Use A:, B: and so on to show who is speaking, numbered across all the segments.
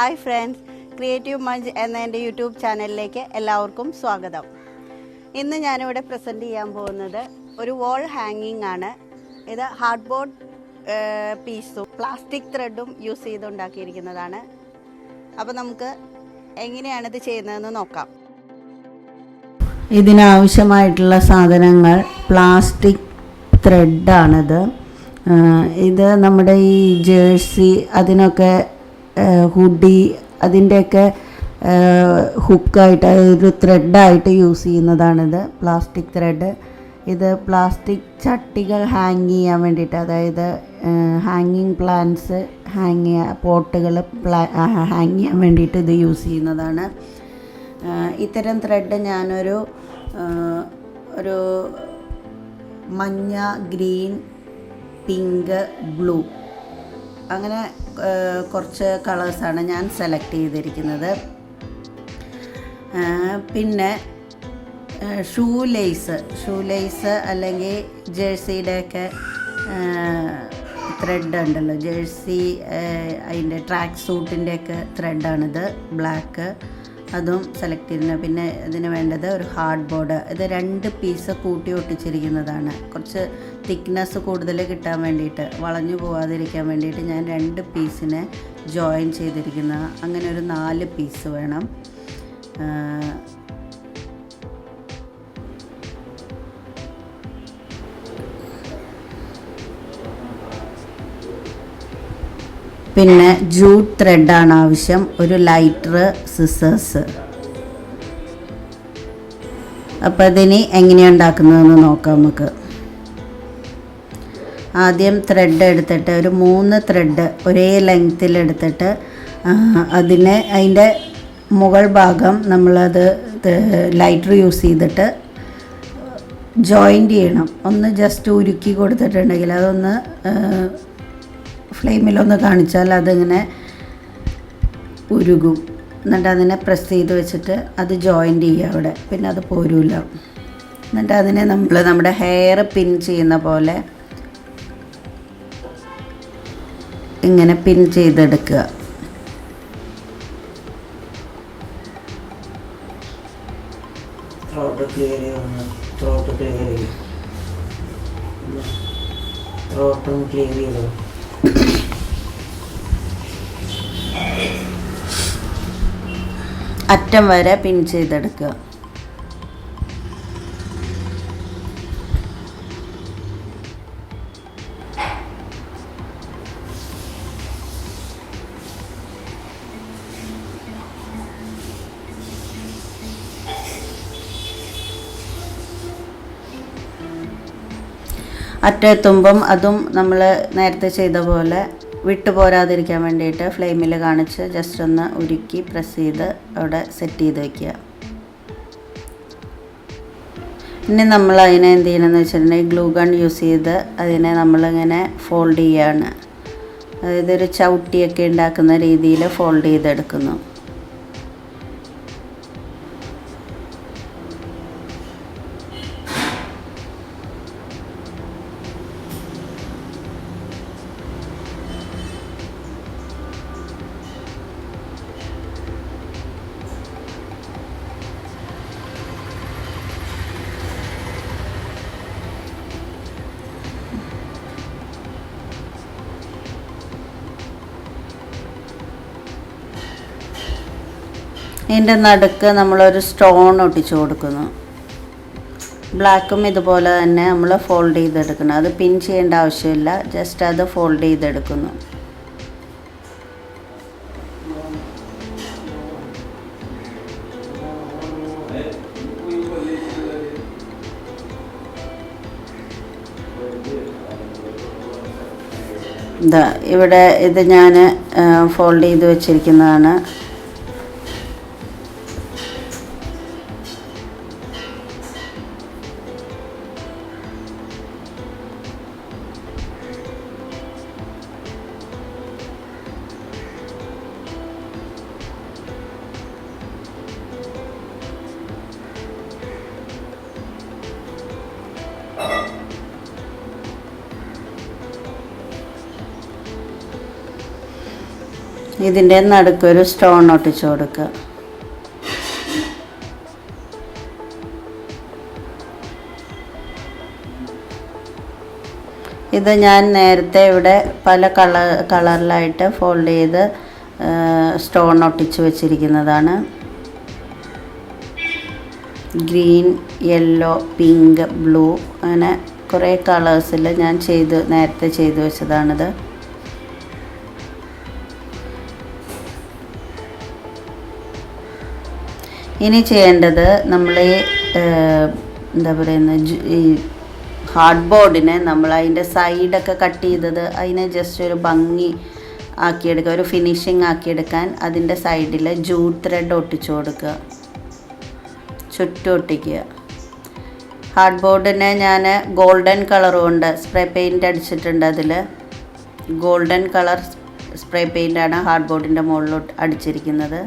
A: Hi friends, creative Munch എന്ന എൻ്റെ YouTube ചാനലിലേക്ക് എല്ലാവർക്കും സ്വാഗതം. ഇന്ന് ഞാനിവിടെ പ്രസൻറ്റ് ചെയ്യാൻ പോകുന്നത് ഒരു വാൾ ഹാങ്ങിങ് ആണ്. ഇത് ഹാർഡ് ബോർഡ് പീസും പ്ലാസ്റ്റിക് ത്രെഡും യൂസ് ചെയ്തുണ്ടാക്കിയിരിക്കുന്നതാണ്. അപ്പോൾ നമുക്ക് എങ്ങനെയാണിത് ചെയ്യുന്നതെന്ന് നോക്കാം.
B: ഇതിനാവശ്യമായിട്ടുള്ള സാധനങ്ങൾ പ്ലാസ്റ്റിക് ത്രെഡാണിത്. ഇത് നമ്മുടെ ഈ ജേഴ്സി, അതിനൊക്കെ ഹുഡി, അതിൻ്റെയൊക്കെ ഹുക്കായിട്ട് ഒരു ത്രെഡായിട്ട് യൂസ് ചെയ്യുന്നതാണിത്, പ്ലാസ്റ്റിക് ത്രെഡ്. ഇത് പ്ലാസ്റ്റിക് ചട്ടികൾ ഹാങ് ചെയ്യാൻ വേണ്ടിയിട്ട്, അതായത് ഹാങ്ങിങ് പ്ലാന്റ്സ് പോട്ടുകൾ ഹാങ് ചെയ്യാൻ വേണ്ടിയിട്ട് ഇത് യൂസ് ചെയ്യുന്നതാണ്. ഇത്തരം ത്രെഡ് ഞാനൊരു മഞ്ഞ, ഗ്രീൻ, പിങ്ക്, ബ്ലൂ അങ്ങനെ കുറച്ച് കളേഴ്സാണ് ഞാൻ സെലക്ട് ചെയ്തിരിക്കുന്നത്. പിന്നെ ഷൂ ലേസ് അല്ലെങ്കിൽ ജേഴ്സിയുടെയൊക്കെ ത്രെഡ് ഉണ്ടല്ലോ, ജേഴ്സി അതിൻ്റെ ട്രാക്ക് സൂട്ടിൻ്റെയൊക്കെ ത്രെഡാണിത്, ബ്ലാക്ക്, അതും സെലക്ട് ചെയ്തിരുന്നത്. പിന്നെ ഇതിന് വേണ്ടത് ഒരു ഹാർഡ് ബോർഡ്. ഇത് 2 പീസ് കൂട്ടി ഒട്ടിച്ചിരിക്കുന്നതാണ്. കുറച്ച് തിക്നെസ് കൂടുതൽ കിട്ടാൻ വേണ്ടിയിട്ട്, വളഞ്ഞു പോകാതിരിക്കാൻ വേണ്ടിയിട്ട് ഞാൻ 2 പീസിനെ ജോയിൻ ചെയ്തിരിക്കുന്ന. അങ്ങനെ ഒരു 4 പീസ് വേണം. പിന്നെ ജൂട്ട് ത്രെഡാണ് ആവശ്യം, ഒരു ലൈറ്റർ, സിസേഴ്സ്. അപ്പോൾ ഇതിന് എങ്ങനെയാണ് ഉണ്ടാക്കുന്നതെന്ന് നോക്കാം നമുക്ക്. ആദ്യം ത്രെഡ് എടുത്തിട്ട് ഒരു 3 ത്രെഡ് ഒരേ ലെങ്ത്തിലെടുത്തിട്ട് അതിൻ്റെ മുകൾ ഭാഗം നമ്മളത് ലൈറ്റർ യൂസ് ചെയ്തിട്ട് ജോയിൻ്റ് ചെയ്യണം. ഒന്ന് ജസ്റ്റ് ഉരുക്കി കൊടുത്തിട്ടുണ്ടെങ്കിൽ അതൊന്ന് ഫ്ലെയിമിലൊന്ന് കാണിച്ചാൽ അതിങ്ങനെ ഉരുകും. എന്നിട്ട് അതിനെ പ്രസ് ചെയ്ത് വെച്ചിട്ട് അത് ജോയിൻ്റ് ചെയ്യുക അവിടെ, പിന്നെ അത് പോരൂല. എന്നിട്ട് അതിനെ നമ്മുടെ ഹെയർ പിൻ ചെയ്യുന്ന പോലെ ഇങ്ങനെ പിൻ ചെയ്തെടുക്കുക. അറ്റം വരെ പിൻ ചെയ്തെടുക്കുക. അറ്റെത്തുമ്പം അതും നമ്മൾ നേരത്തെ ചെയ്ത പോലെ വിട്ടു പോരാതിരിക്കാൻ വേണ്ടിയിട്ട് ഫ്ലെയിമിൽ കാണിച്ച് ജസ്റ്റ് ഒന്ന് ഉരുക്കി പ്രസ് ചെയ്ത് അവിടെ സെറ്റ് ചെയ്ത് വയ്ക്കുക. ഇനി നമ്മൾ അതിനെ എന്ത് ചെയ്യണമെന്ന് വെച്ചിട്ടുണ്ടെങ്കിൽ ഗ്ലൂ ഗൺ യൂസ് ചെയ്ത് അതിനെ നമ്മളിങ്ങനെ ഫോൾഡ് ചെയ്യാണ്. അതായത് ഒരു ചവിട്ടിയൊക്കെ ഉണ്ടാക്കുന്ന രീതിയിൽ ഫോൾഡ് ചെയ്തെടുക്കുന്നു. ഇതിൻ്റെ നടുക്ക് നമ്മളൊരു സ്റ്റോൺ ഒട്ടിച്ചു കൊടുക്കുന്നു. ബ്ലാക്കും ഇതുപോലെ തന്നെ നമ്മൾ ഫോൾഡ് ചെയ്തെടുക്കണം. അത് പിൻ ചെയ്യേണ്ട ആവശ്യമില്ല, ജസ്റ്റ് അത് ഫോൾഡ് ചെയ്തെടുക്കുന്നു. ഇവിടെ ഇത് ഞാൻ ഫോൾഡ് ചെയ്ത് വെച്ചിരിക്കുന്നതാണ്. ഇതിൻ്റെ നടുക്കൊരു സ്റ്റോൺ ഒട്ടിച്ചു കൊടുക്കുക. ഇത് ഞാൻ നേരത്തെ ഇവിടെ പല കളറിലായിട്ട് ഫോൾഡ് ചെയ്ത് സ്റ്റോൺ ഒട്ടിച്ച് വെച്ചിരിക്കുന്നതാണ്. ഗ്രീൻ, യെല്ലോ, പിങ്ക്, ബ്ലൂ അങ്ങനെ കുറേ കളേഴ്സിൽ ഞാൻ നേരത്തെ ചെയ്ത് വെച്ചതാണിത്. ഇനി ചെയ്യേണ്ടത് നമ്മൾ എന്താ പറയുന്നത്, ഈ ഹാർഡ് ബോർഡിനെ നമ്മൾ അതിൻ്റെ സൈഡൊക്കെ കട്ട് ചെയ്തത് അതിനെ ജസ്റ്റ് ഒരു ഭംഗി ആക്കിയെടുക്കുക, ഒരു ഫിനിഷിങ് ആക്കിയെടുക്കാൻ അതിൻ്റെ സൈഡിൽ ജൂട്ട് ത്രെഡ് ഒട്ടിച്ചു കൊടുക്കുക, ചുറ്റും ഒട്ടിക്കുക. ഹാർഡ് ബോർഡിനെ ഞാൻ ഗോൾഡൻ കളർ കൊണ്ട് സ്പ്രേ പെയിൻ്റ് അടിച്ചിട്ടുണ്ട്. അതിൽ ഗോൾഡൻ കളർ സ്പ്രേ പെയിൻ്റാണ് ഹാർഡ് ബോർഡിൻ്റെ മുകളിലോട്ട് അടിച്ചിരിക്കുന്നത്.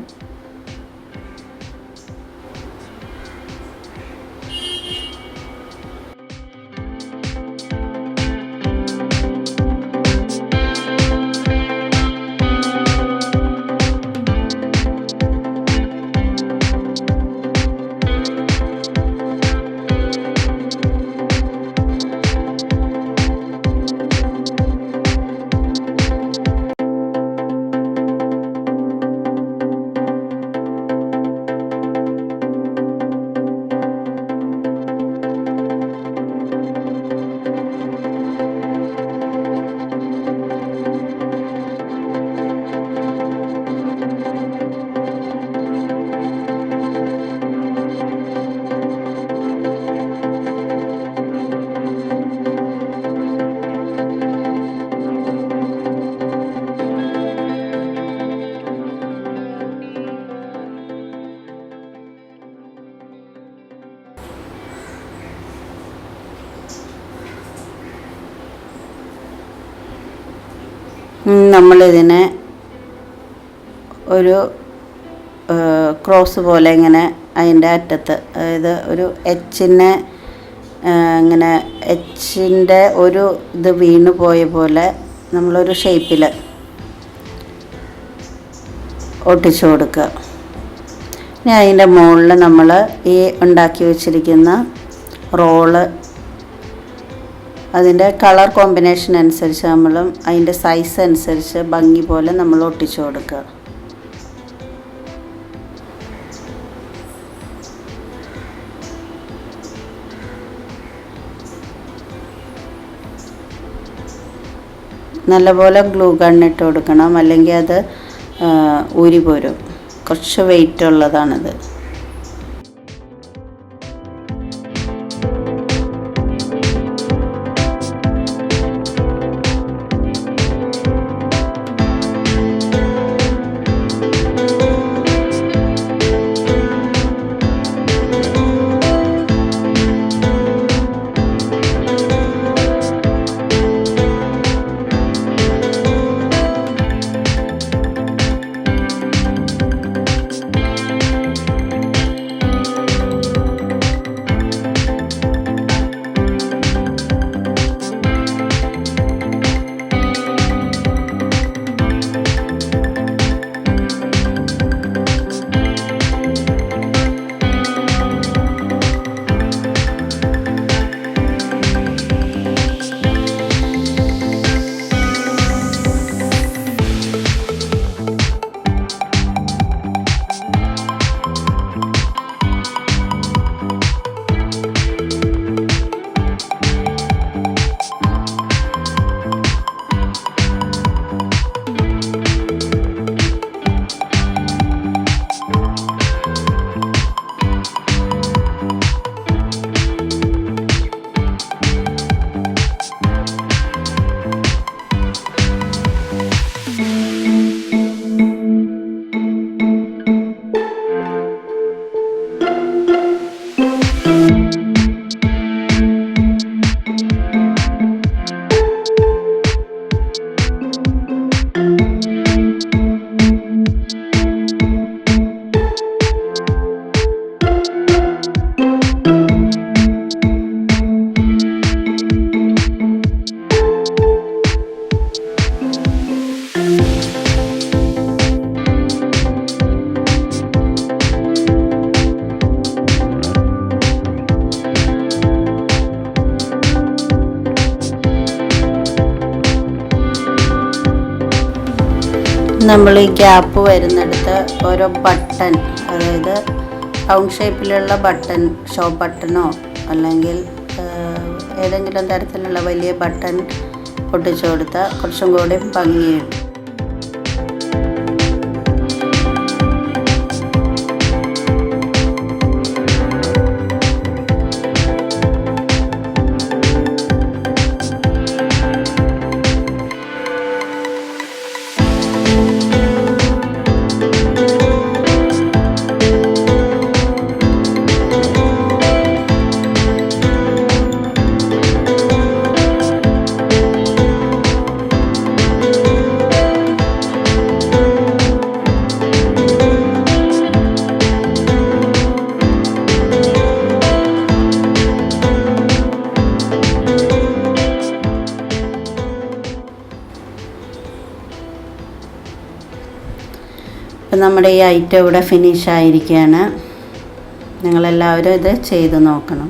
B: നമ്മളിതിനെ ഒരു ക്രോസ് പോലെ ഇങ്ങനെ അതിൻ്റെ അറ്റത്ത്, അതായത് ഒരു എച്ചിനെ ഇങ്ങനെ എച്ചിൻ്റെ ഒരു ഇത് വീണ് പോയ പോലെ നമ്മളൊരു ഷേപ്പിൽ ഒട്ടിച്ചു കൊടുക്കുക. ഇനി അതിൻ്റെ മുകളിൽ നമ്മൾ ഈ ഉണ്ടാക്കി വെച്ചിരിക്കുന്ന റോള് അതിൻ്റെ കളർ കോമ്പിനേഷൻ അനുസരിച്ച് നമ്മളും അതിൻ്റെ സൈസ് അനുസരിച്ച് ഭംഗി പോലെ നമ്മൾ ഒട്ടിച്ചു കൊടുക്കുക. നല്ലപോലെ ഗ്ലൂ ഗണ്ണിട്ട് കൊടുക്കണം, അല്ലെങ്കിൽ അത് ഊരി പോരും. കുറച്ച് വെയിറ്റ് ഉള്ളതാണിത്. നമ്മൾ ഈ ഗ്യാപ്പ് വരുന്നിടത്ത് ഓരോ ബട്ടൺ, അതായത് റൗണ്ട് ഷേപ്പിലുള്ള ബട്ടൺ, ഷോ ബട്ടണോ അല്ലെങ്കിൽ ഏതെങ്കിലും തരത്തിലുള്ള വലിയ ബട്ടൺ ഒട്ടിച്ചു കൊടുത്താൽ കുറച്ചും കൂടി ഭംഗിയുണ്ട്. അപ്പം നമ്മുടെ ഈ ഐറ്റം ഇവിടെ ഫിനിഷ് ആയിരിക്കുകയാണ്. നിങ്ങളെല്ലാവരും ഇത് ചെയ്ത് നോക്കണം.